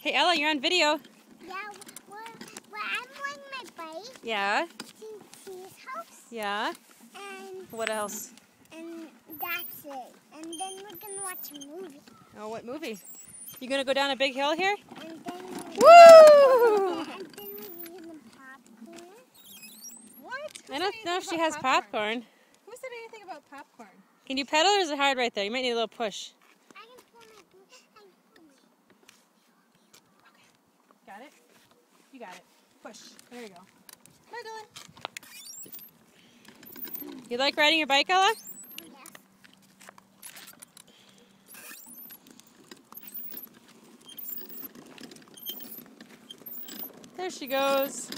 Hey, Ella, you're on video. Yeah, well, I'm on my bike Yeah. to T's house. Yeah. And What else? that's it. And then we're gonna watch a movie. Oh, what movie? You gonna go down a big hill here? And then Woo! and then we're eating popcorn. What? I don't know if she has popcorn. Who said anything about popcorn? Can you pedal or is it hard right there? You might need a little push. I can pull my boot. Got it? You got it. Push. There you go. Bye, Dylan. You like riding your bike, Ella? Yes. There she goes.